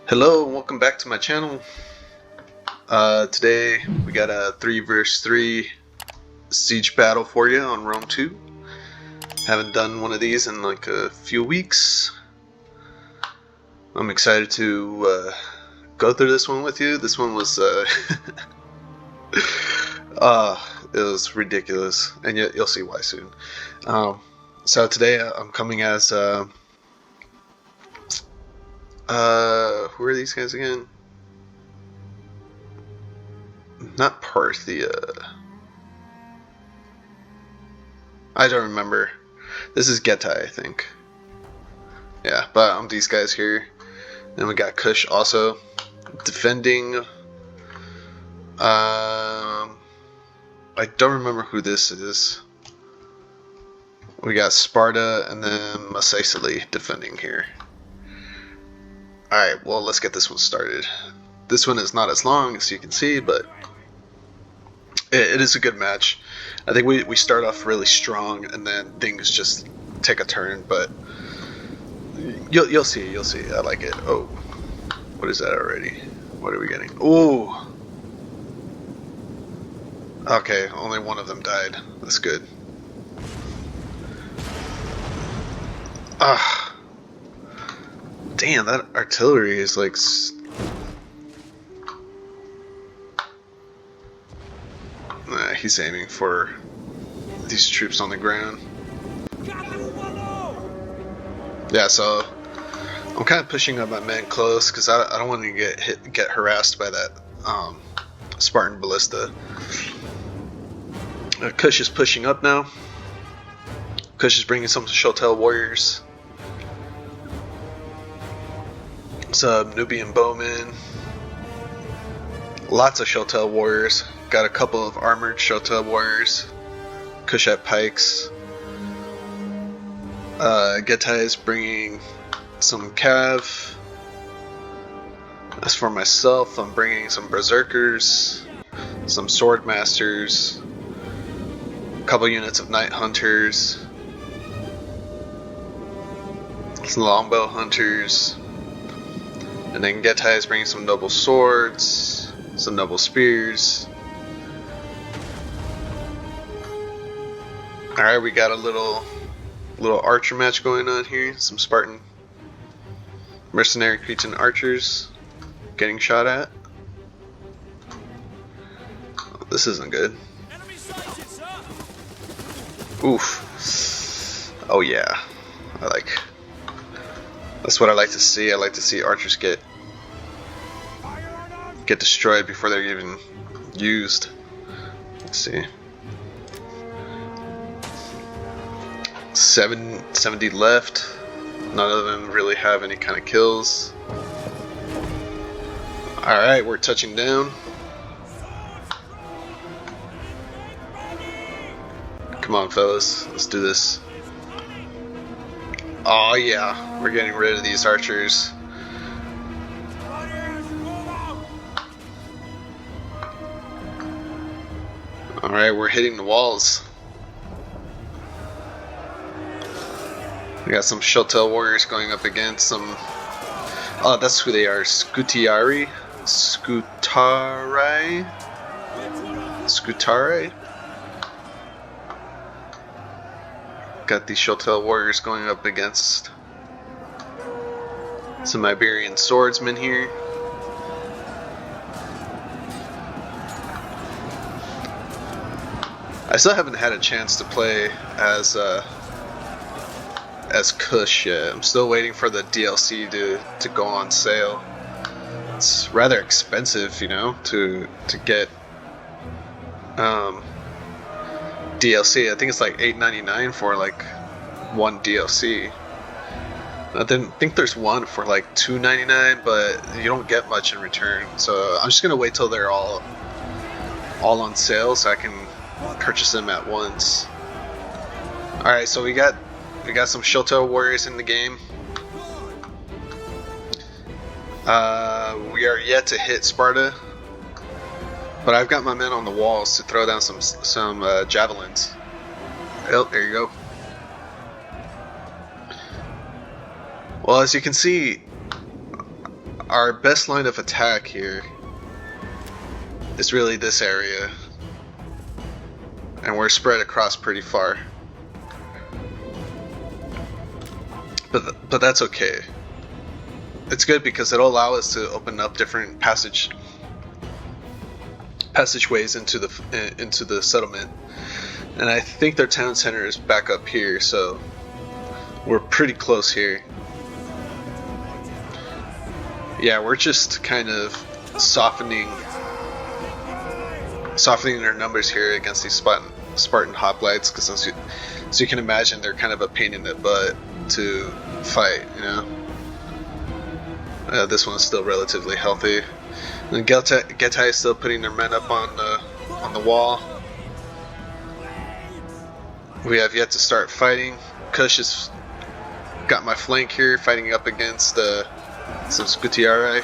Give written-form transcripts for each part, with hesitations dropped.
Hello and welcome back to my channel. Today we got a 3 vs 3 siege battle for you on Rome 2. Haven't done one of these in like a few weeks. I'm excited to go through this one with you. This one was it was ridiculous, and you'll see why soon. So today I'm coming as who are these guys again? Not Parthia. I don't remember. This is Getae, I think. Yeah, but these guys here. Then we got Kush also defending. I don't remember who this is. We got Sparta and then Masaesyli defending here. Alright, well, let's get this one started. This one is not as long as you can see, but it is a good match. I think we start off really strong and then things just take a turn, but you'll see. I like it. Oh, what is that already? What are we getting? Ooh. Okay, only one of them died. That's good. Damn, that artillery is like... he's aiming for these troops on the ground. Yeah, so I'm kind of pushing up my men close because I don't want to get harassed by that Spartan ballista. Kush is pushing up now. Kush is bringing some Shotel warriors. Some Nubian bowmen. Lots of Shotel warriors. Got a couple of armored Shotel warriors. Kushite pikes. Getae is bringing some cav. As for myself, I'm bringing some berserkers, some sword masters, a couple units of night hunters, some longbow hunters, and then Getae is bringing some noble swords, some noble spears. Alright, we got a little archer match going on here. Some Spartan mercenary Cretan archers getting shot at. Oh, this isn't good. Oof. Oh yeah. That's what I like to see. I like to see archers get destroyed before they're even used. Let's see. 70 left. None of them really have any kind of kills. Alright, we're touching down. Come on, fellas. Let's do this. Oh yeah, we're getting rid of these archers. Alright, we're hitting the walls. We got some Shotel warriors going up against some... Oh, that's who they are. Scutari? Got these Shotel warriors going up against some Iberian swordsmen here. I still haven't had a chance to play as Kush yet. I'm still waiting for the DLC to go on sale. It's rather expensive, you know, to get DLC. I think it's like $8.99 for like one DLC. I think there's one for like $2.99, but you don't get much in return. So I'm just gonna wait till they're all on sale so I can purchase them at once. All right, so we got some Shotel warriors in the game. We are yet to hit Sparta, but I've got my men on the walls to throw down some javelins. Oh, there you go. Well, as you can see, our best line of attack here is really this area, and we're spread across pretty far. But that's okay. It's good because it'll allow us to open up different passageways into the settlement. And I think their town center is back up here, so we're pretty close here. Yeah, we're just kind of softening their numbers here against these Spartan hoplites, because as you can imagine, they're kind of a pain in the butt to fight, you know. This one's still relatively healthy. And Getae is still putting their men up on the wall. We have yet to start fighting. Kush has got my flank here, fighting up against some Scutari.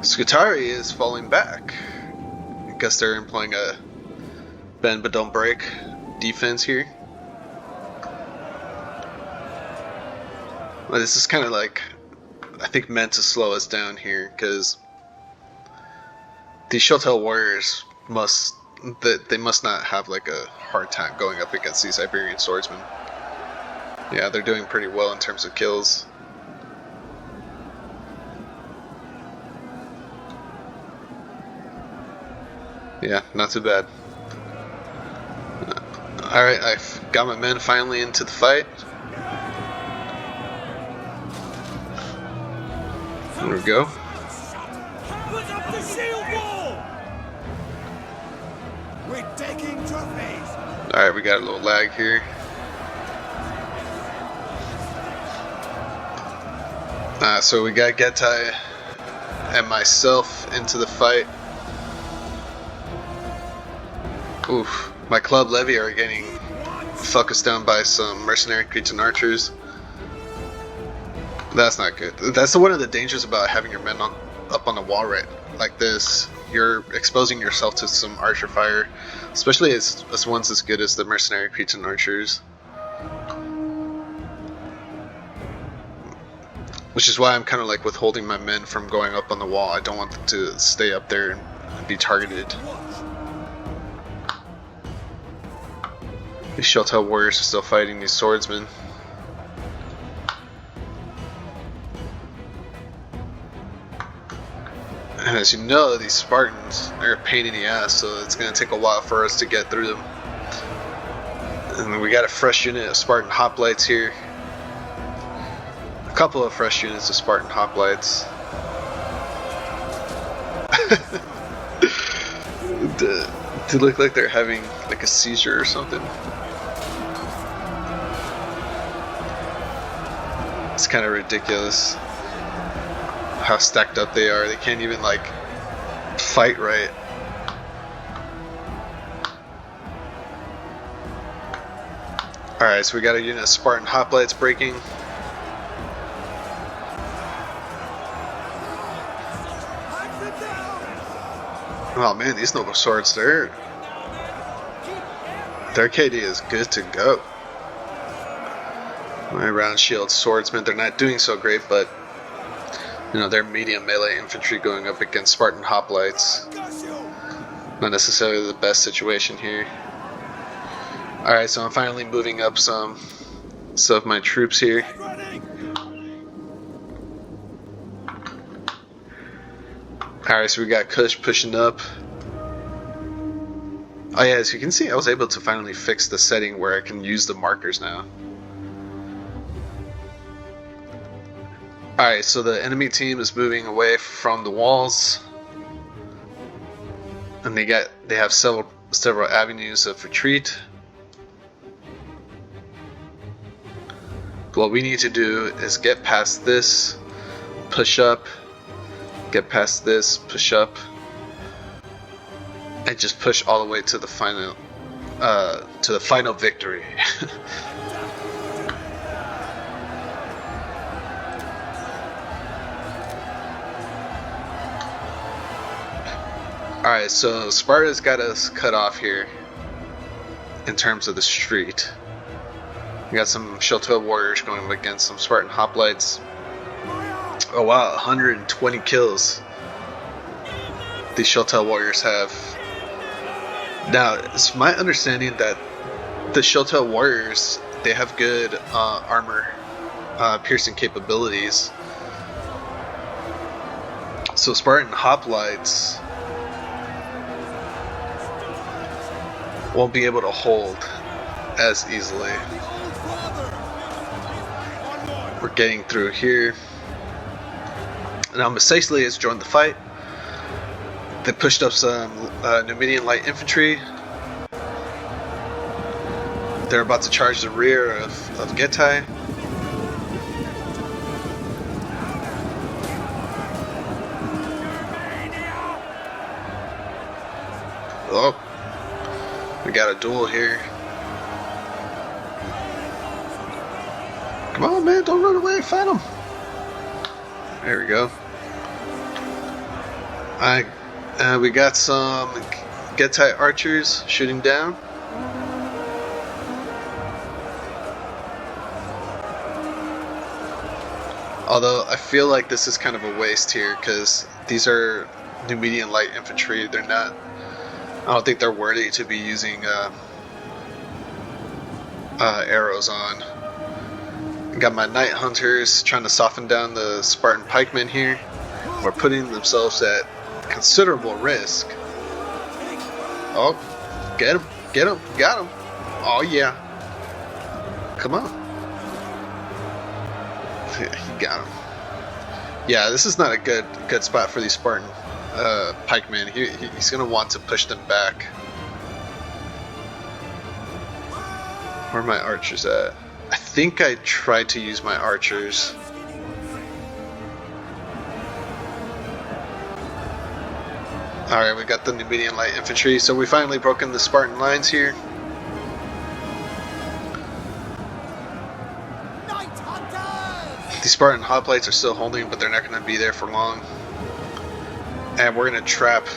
Scutari is falling back. I guess they're employing a bend but don't break defense here. But this is kind of like, I think, meant to slow us down here, because these Shotel warriors must not have like a hard time going up against these Iberian swordsmen. Yeah, they're doing pretty well in terms of kills. Yeah, not too bad. Alright, I've got my men finally into the fight. There we go. Put up the shield wall! We're taking trophies! Alright, we got a little lag here. So we got Getae and myself into the fight. Oof, my club levy are getting focused down by some mercenary Cretan archers. That's not good. That's one of the dangers about having your men up on the wall right like this. You're exposing yourself to some archer fire, especially as ones as good as the mercenary Cretan archers. Which is why I'm kind of like withholding my men from going up on the wall. I don't want them to stay up there and be targeted. These Shotel warriors are still fighting these swordsmen. And as you know, these Spartans are a pain in the ass, so it's going to take a while for us to get through them. And we got a fresh unit of Spartan hoplites here. A couple of fresh units of Spartan hoplites. They look like they're having like a seizure or something. It's kind of ridiculous how stacked up they are. They can't even like fight right. Alright, so we got a unit of Spartan hoplites breaking. Oh man, these noble swords, their KD is good to go. My round shield swordsmen, they're not doing so great, but you know, they're medium melee infantry going up against Spartan hoplites. Not necessarily the best situation here. Alright, so I'm finally moving up some of my troops here. Alright, so we got Kush pushing up. Oh yeah, as you can see, I was able to finally fix the setting where I can use the markers now. Alright, so the enemy team is moving away from the walls. And they have several avenues of retreat. What we need to do is get past this, push up, get past this, push up, and just push all the way to the final victory. Alright, so Sparta's got us cut off here in terms of the street. We got some Shelto warriors going up against some Spartan hoplites. Oh wow, 120 kills these Shelto warriors have. Now, it's my understanding that the Shelto warriors, they have good armor piercing capabilities. So Spartan hoplites won't be able to hold as easily. We're getting through here. Now Masaesyli has joined the fight. They pushed up some Numidian light infantry. They're about to charge the rear of Getae. Oh, we got a duel here. Come on, man, don't run away, fight him. There we go. We got some Getae archers shooting down. Although I feel like this is kind of a waste here because these are Numidian light infantry. They're not. I don't think they're worthy to be using arrows on. Got my Night Hunters trying to soften down the Spartan pikemen here. We're putting themselves at considerable risk. Oh, get him, got him. Oh yeah. Come on. He got him. Yeah, this is not a good spot for these Spartan pikemen. He's gonna want to push them back. Where are my archers at? I think I tried to use my archers. Alright, we got the Numidian light infantry, so we finally broken the Spartan lines here. These Spartan hoplites are still holding, but they're not going to be there for long. And we're going to trap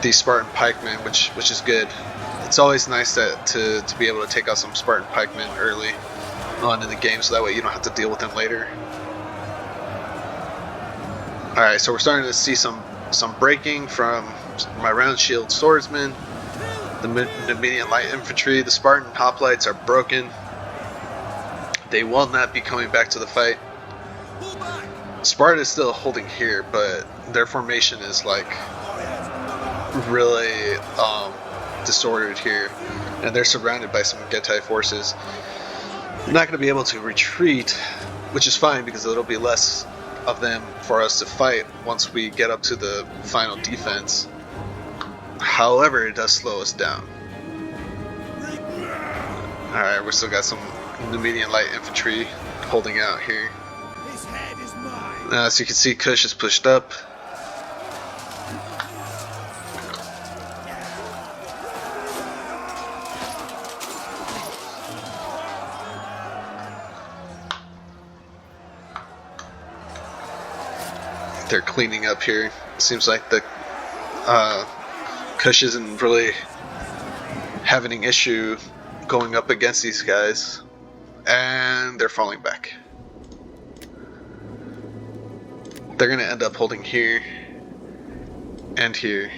these Spartan pikemen, which is good. It's always nice to be able to take out some Spartan pikemen early on in the game, so that way you don't have to deal with them later. Alright, so we're starting to see some breaking from my round shield swordsmen, the Numidian light infantry. The Spartan hoplites are broken. They will not be coming back to the fight. Sparta is still holding here, but their formation is like really disordered here, and they're surrounded by some Getae forces. They're not going to be able to retreat, which is fine because it'll be less of them for us to fight once we get up to the final defense. However, it does slow us down. Alright, we still got some Numidian light infantry holding out here. As you can see, Kush is pushed up. They're cleaning up here. It seems like the Kush isn't really having an issue going up against these guys, and they're falling back. They're gonna end up holding here and here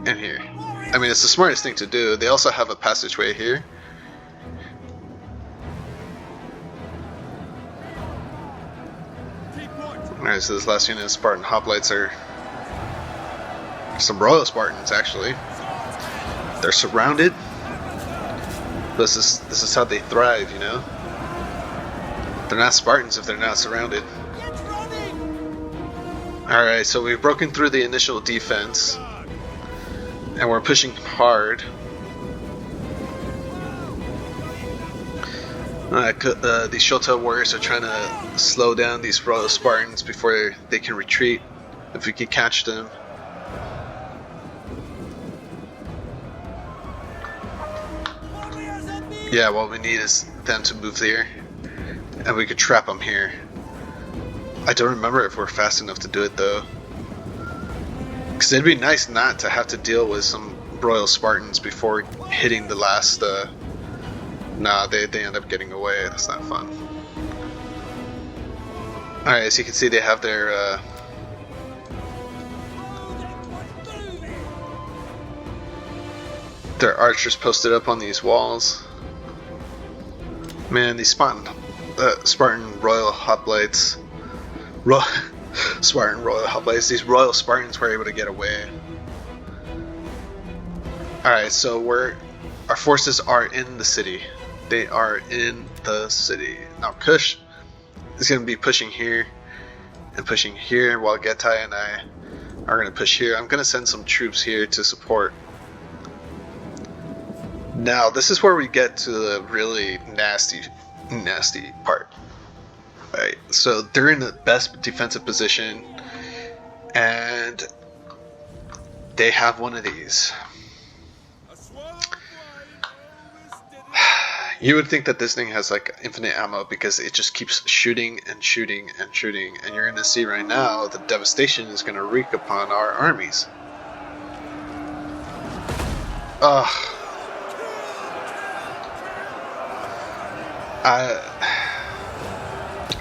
and here. I mean, it's the smartest thing to do. They also have a passageway here. Alright, so this last unit of Spartan hoplites are some Royal Spartans, actually. They're surrounded. This is how they thrive, you know? They're not Spartans if they're not surrounded. Alright, so we've broken through the initial defense, and we're pushing hard. These Shota warriors are trying to slow down these Royal Spartans before they can retreat, if we can catch them. Yeah, what we need is them to move there, and we could trap them here. I don't remember if we're fast enough to do it though, because it'd be nice not to have to deal with some Royal Spartans before hitting the last. Nah, they end up getting away. That's not fun. Alright, as you can see, they have their archers posted up on these walls. Man, these Spartan Royal Hoplites. Spartan Royal Hoplites. These Royal Spartans were able to get away. Alright, so our forces are in the city. They are in the city. Now Kush is going to be pushing here and pushing here, while Getae and I are going to push here. I'm going to send some troops here to support. Now this is where we get to the really nasty part. Right, so they're in the best defensive position, and they have one of these. You would think that this thing has like infinite ammo because it just keeps shooting and shooting and shooting, and you're gonna see right now the devastation is gonna wreak upon our armies.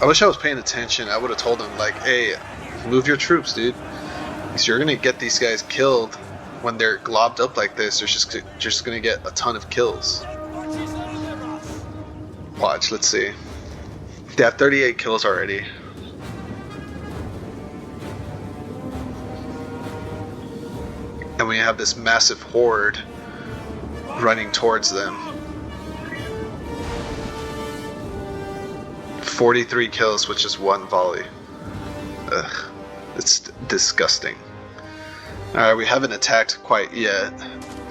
I wish I was paying attention. I would have told them, like, hey, move your troops, dude. Because you're going to get these guys killed when they're globbed up like this. They're just going to get a ton of kills. Watch, let's see. They have 38 kills already. And we have this massive horde running towards them. 43 kills with just one volley. Ugh, it's disgusting. Alright, we haven't attacked quite yet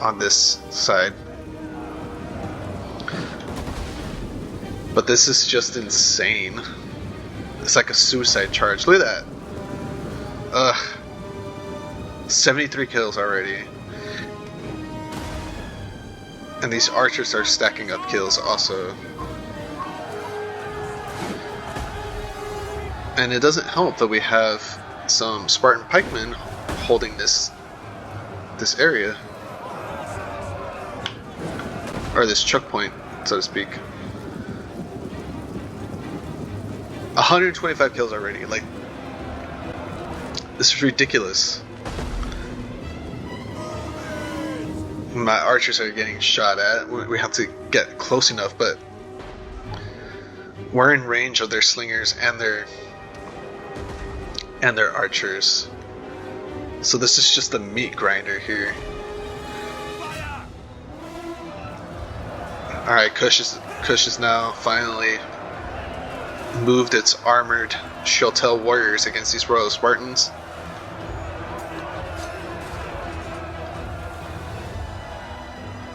on this side. But this is just insane. It's like a suicide charge. Look at that. Ugh. 73 kills already. And these archers are stacking up kills also. And it doesn't help that we have some Spartan pikemen holding this area, or this choke point, so to speak. 125 kills already. Like, this is ridiculous. My archers are getting shot at. We have to get close enough, but we're in range of their slingers and their archers. So this is just a meat grinder here. Alright, Kush is now finally moved its armored Shotel warriors against these Royal Spartans.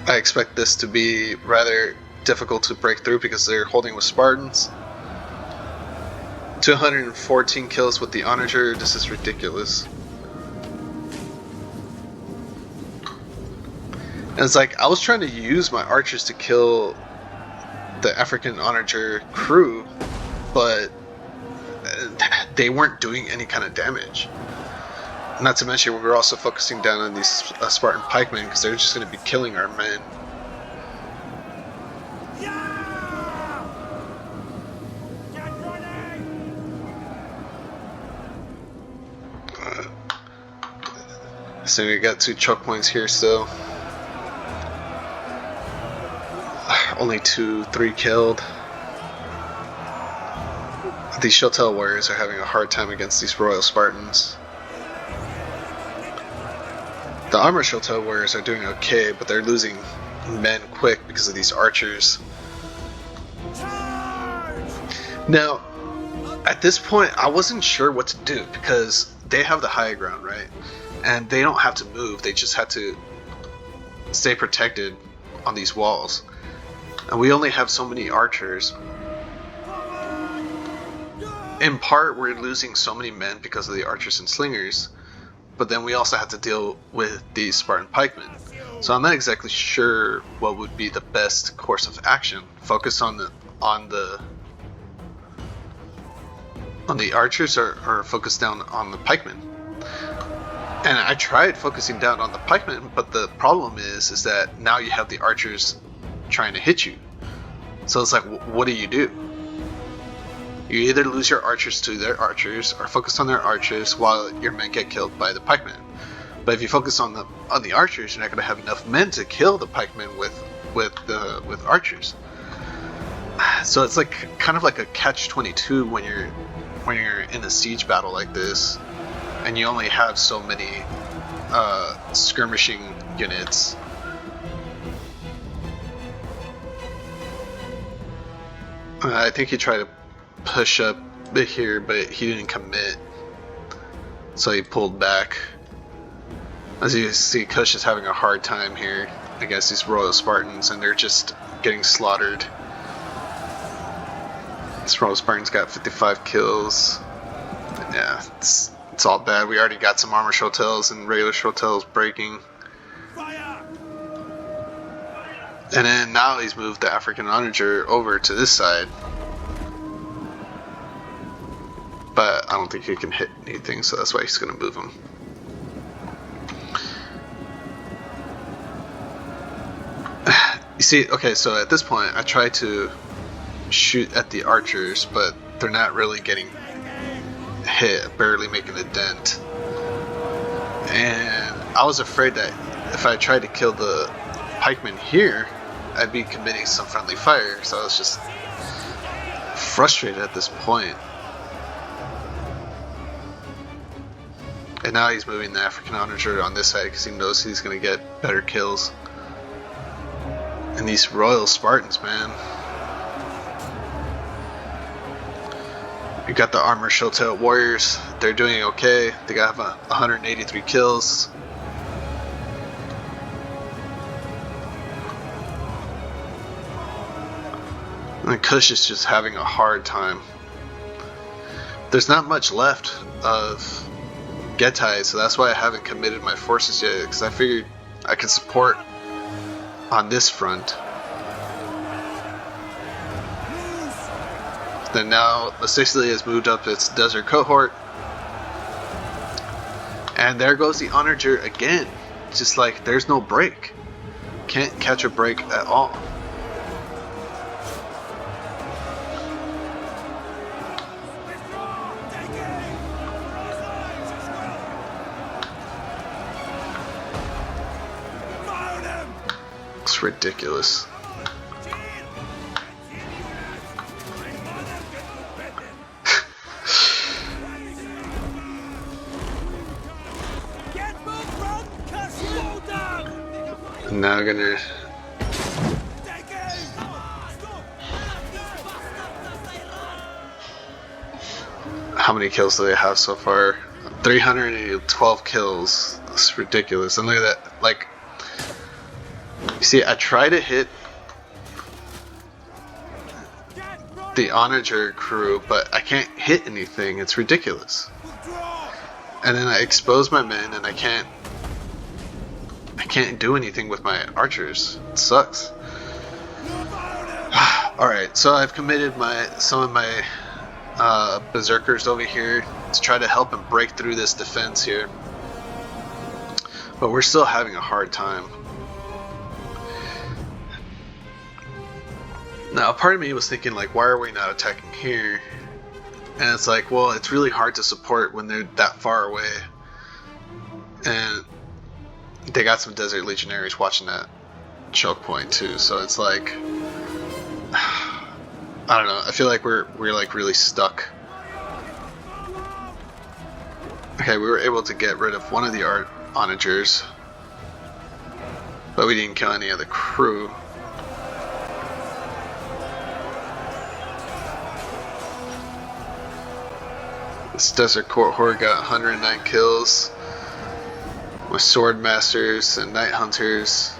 I expect this to be rather difficult to break through because they're holding with Spartans. 214 kills with the onager. This is ridiculous. And it's like, I was trying to use my archers to kill the African onager crew, but they weren't doing any kind of damage. Not to mention, we were also focusing down on these Spartan pikemen because they're just going to be killing our men. So we got 2 choke points here still. Only 3 killed. These Shotel warriors are having a hard time against these Royal Spartans. The armored Shotel warriors are doing okay, but they're losing men quick because of these archers. Now, at this point, I wasn't sure what to do because they have the high ground, right? And they don't have to move, they just have to stay protected on these walls. And we only have so many archers. In part, we're losing so many men because of the archers and slingers, but then we also have to deal with these Spartan pikemen. So I'm not exactly sure what would be the best course of action. Focus on the archers or focus down on the pikemen. And I tried focusing down on the pikemen, but the problem is that now you have the archers trying to hit you. So it's like, what do? You either lose your archers to their archers, or focus on their archers while your men get killed by the pikemen. But if you focus on the archers, you're not going to have enough men to kill the pikemen with archers. So it's like kind of like a catch-22 when you're in a siege battle like this, and you only have so many skirmishing units. I think he tried to push up here, but he didn't commit, so he pulled back. As you see, Kush is having a hard time here against these Royal Spartans, and they're just getting slaughtered. This Royal Spartan's got 55 kills. Yeah, it's all bad. We already got some armor shotels and regular shotels breaking. And then now he's moved the African onager over to this side. But I don't think he can hit anything, so that's why he's going to move him. You see, okay, so at this point I try to shoot at the archers, but they're not really getting hit, barely making a dent. And I was afraid that if I tried to kill the pikemen here, I'd be committing some friendly fire, so I was just frustrated at this point. And now he's moving the African onager on this side because he knows he's going to get better kills. And these Royal Spartans, man. You got the armor shotel warriors. They're doing okay. They got 183 kills. And Kush is just having a hard time. There's not much left of Getae, so that's why I haven't committed my forces yet, because I figured I could support on this front. Then now Masaesyli has moved up its desert cohort, and there goes the onager again. Just like there's no break, can't catch a break at all. It's ridiculous. I'm now gonna how many kills do they have so far? 312 kills. That's ridiculous. And look at that, like, you see, I try to hit the onager crew, but I can't hit anything. It's ridiculous. And then I expose my men, and I can't do anything with my archers. It sucks. Alright, so I've committed some of my berserkers over here to try to help him break through this defense here. But we're still having a hard time. Now, part of me was thinking, like, why are we not attacking here? And it's like, well, it's really hard to support when they're that far away. And they got some desert legionaries watching that choke point too, so it's like, I don't know, I feel like we're like really stuck. Okay, we were able to get rid of one of the onagers, but we didn't kill any of the crew. This desert cohort got 109 kills with sword masters and night hunters.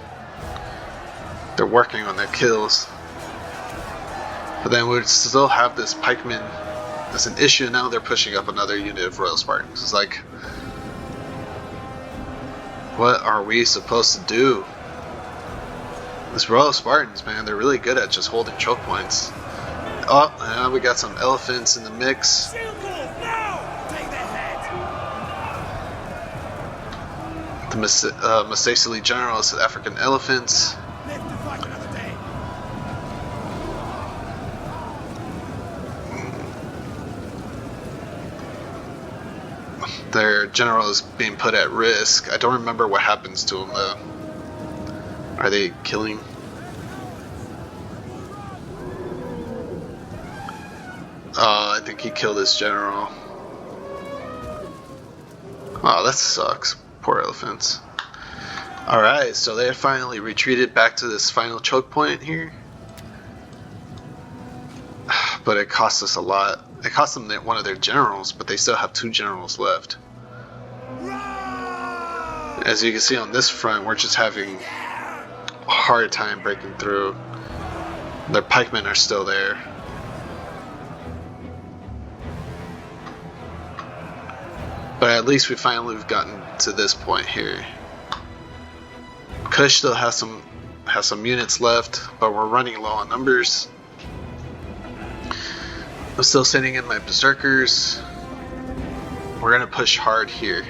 They're working on their kills, but then we would still have this pikeman as an issue. Now they're pushing up another unit of Royal Spartans. It's like, what are we supposed to do? These Royal Spartans, man, they're really good at just holding choke points. Oh, now we got some elephants in the mix. The Masaesyli generals, the African elephants. Live to fight another day. Their general is being put at risk. I don't remember what happens to him though. Are they killing? I think he killed his general. Oh, that sucks. Poor elephants. Alright, so they finally retreated back to this final choke point here. But it cost us a lot. It cost them one of their generals, but they still have 2 generals left. As you can see on this front, we're just having a hard time breaking through. Their pikemen are still there. But at least we've gotten to this point here. Kush still has some units left, but we're running low on numbers. I'm still sending in my berserkers. We're gonna push hard here.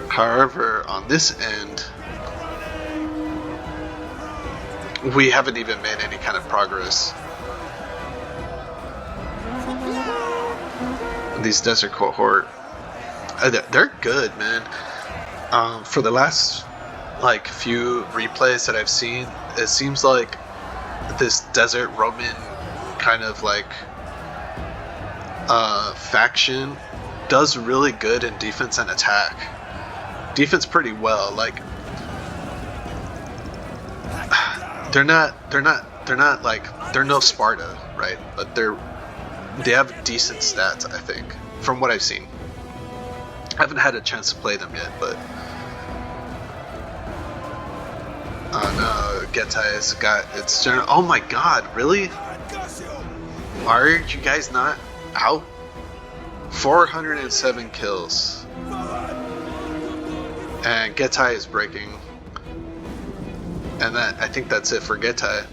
However, on this end, we haven't even made any kind of progress. These desert cohort, they're good, man. For the last few replays that I've seen, it seems like this desert Roman kind of faction does really good in defense and attack. Defense pretty well. They're no Sparta, right? But they have decent stats, I think, from what I've seen. I haven't had a chance to play them yet, but no, Getae's got its general. Oh my god, really? Are you guys not out? 407 kills. And Getae is breaking. And I think that's it for Getae.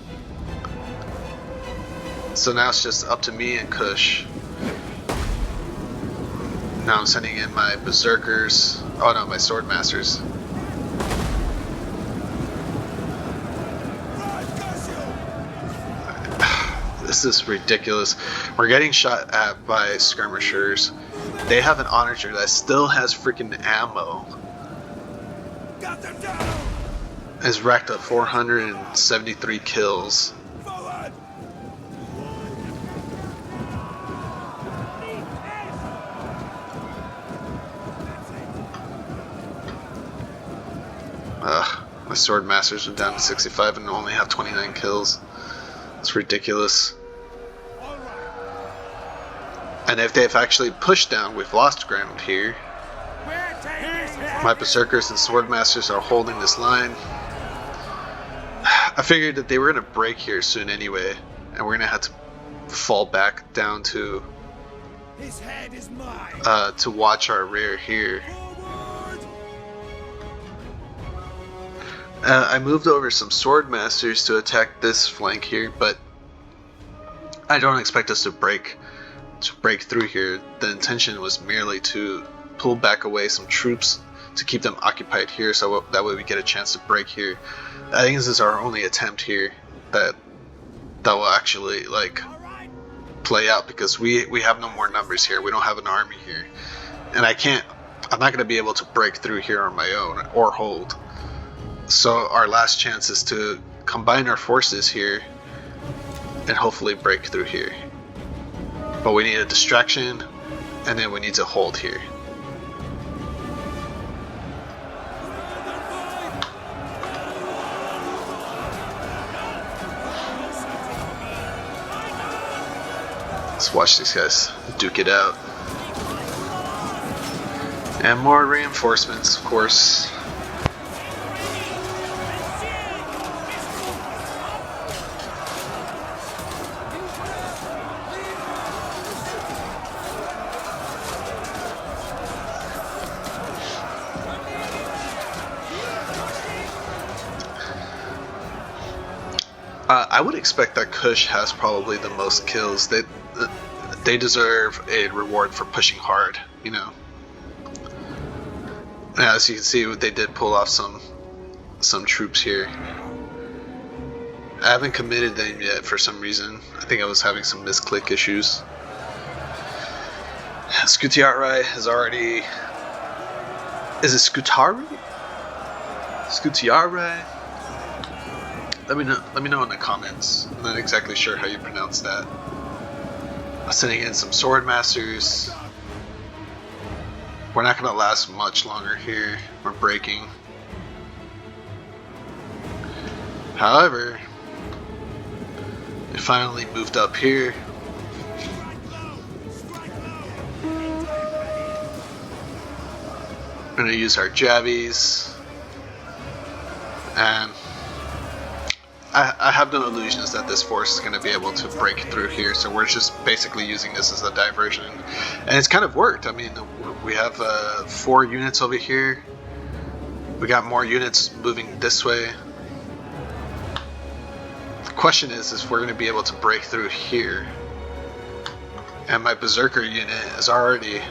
So now it's just up to me and Kush. Now I'm sending in my berserkers. Oh no, my sword masters. This is ridiculous. We're getting shot at by skirmishers. They have an onager that still has freaking ammo. Got them down. Has racked up 473 kills. Forward. My sword masters are down to 65 and only have 29 kills. It's ridiculous. And if they've actually pushed down, we've lost ground here. My berserkers and swordmasters are holding this line. I figured that they were going to break here soon anyway, and we're going to have to fall back down to His head is mine. to watch our rear here. I moved over some swordmasters to attack this flank here, but I don't expect us to break through here. The intention was merely to pull back away some troops to keep them occupied here, so that way we get a chance to break here. I think this is our only attempt here that will actually play out, because we have no more numbers here. We don't have an army here, and I'm not going to be able to break through here on my own or hold. So our last chance is to combine our forces here and hopefully break through here. But we need a distraction, and then we need to hold here. Let's watch these guys duke it out. And more reinforcements, of course. I would expect that Kush has probably the most kills. They deserve a reward for pushing hard, you know. As you can see, they did pull off some troops here. I haven't committed them yet for some reason. I think I was having some misclick issues. Scutiari has already... Is it Scutari? Scutiari? Let me know in the comments. I'm not exactly sure how you pronounce that. I'm sending in some sword masters. We're not gonna last much longer here. We're breaking. However, we finally moved up here. We're gonna use our jabbies, and I have no illusions that this force is going to be able to break through here, so we're just basically using this as a diversion. And it's kind of worked. I mean, we have 4 units over here. We got more units moving this way. The question is if we're going to be able to break through here. And my Berserker unit is already...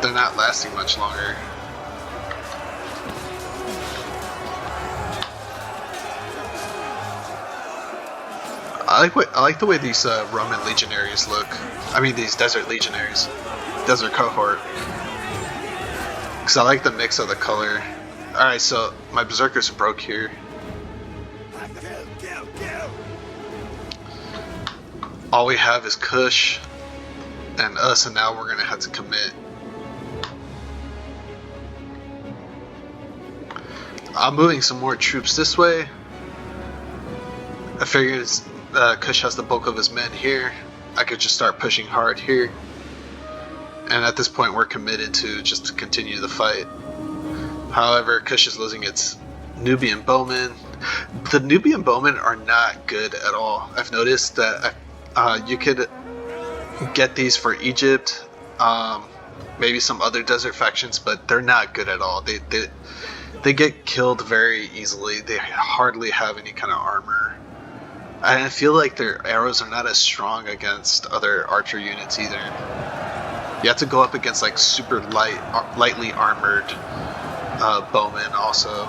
They're not lasting much longer. I like the way these Roman legionaries look. I mean these desert legionaries, desert cohort. Because I like the mix of the color. All right, so my berserkers broke here. All we have is Kush and us, and now we're gonna have to commit. I'm moving some more troops this way. I figured Kush has the bulk of his men here. I could just start pushing hard here. And at this point we're committed to just continue the fight. However, Kush is losing its Nubian bowmen. The Nubian bowmen are not good at all. I've noticed that you could get these for Egypt, maybe some other desert factions, but they're not good at all. They get killed very easily. They hardly have any kind of armor. And I feel like their arrows are not as strong against other archer units either. You have to go up against like super lightly armored bowmen also.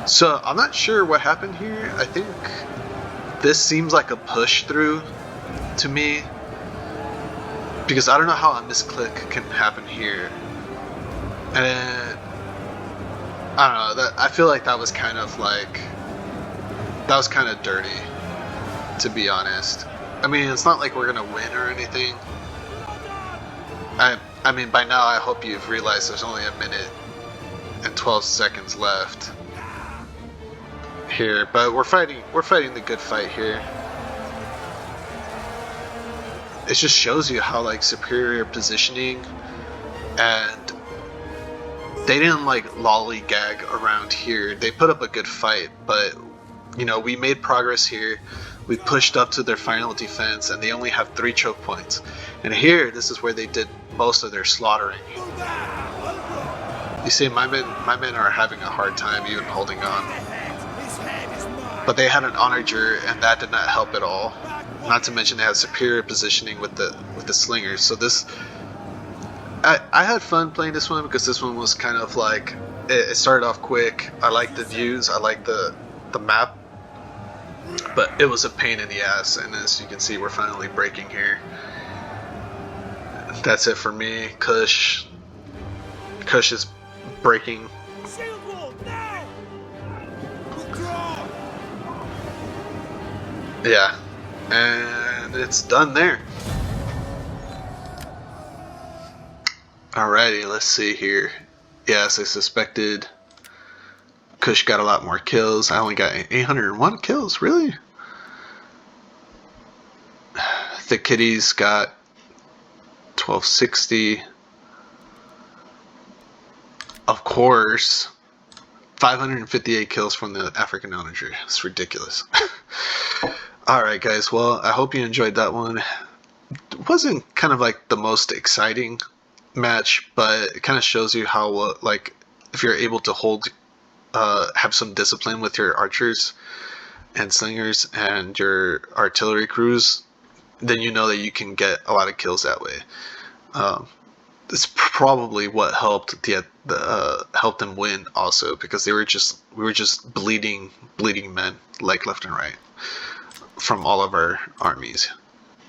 So I'm not sure what happened here. I think this seems like a push through to me, because I don't know how a misclick can happen here. And I don't know, I feel like that was kind of dirty, to be honest. I mean, it's not like we're gonna win or anything. I mean, by now I hope you've realized there's only 1 minute and 12 seconds left here, but we're fighting the good fight here. It just shows you how like superior positioning, and they didn't like lollygag around here. They put up a good fight, but you know, we made progress here. We pushed up to their final defense, and they only have 3 choke points. And here, this is where they did most of their slaughtering. You see, my men are having a hard time even holding on. But they had an onager, and that did not help at all. Not to mention they had superior positioning with the slingers. So this, I had fun playing this one, because this one was kind of like, it started off quick. I liked the views, I liked the map, but it was a pain in the ass. And as you can see, we're finally breaking here. That's it for me. Kush is breaking. Shield wall, now! Withdraw! Yeah, and it's done there. Alrighty, let's see here. Yes, I suspected Kush got a lot more kills. I only got 801 kills, really? The Kitties got 1260. Of course, 558 kills from the African onager. It's ridiculous. Alright guys, well, I hope you enjoyed that one. It wasn't kind of like the most exciting match, but it kind of shows you how, like, if you're able to have some discipline with your archers and slingers and your artillery crews, then you know that you can get a lot of kills that way. it's probably what helped helped them win also, because we were just bleeding men like left and right from all of our armies.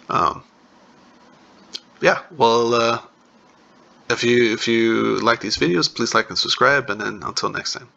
Um, yeah, well, if you like these videos, please like and subscribe, and then until next time.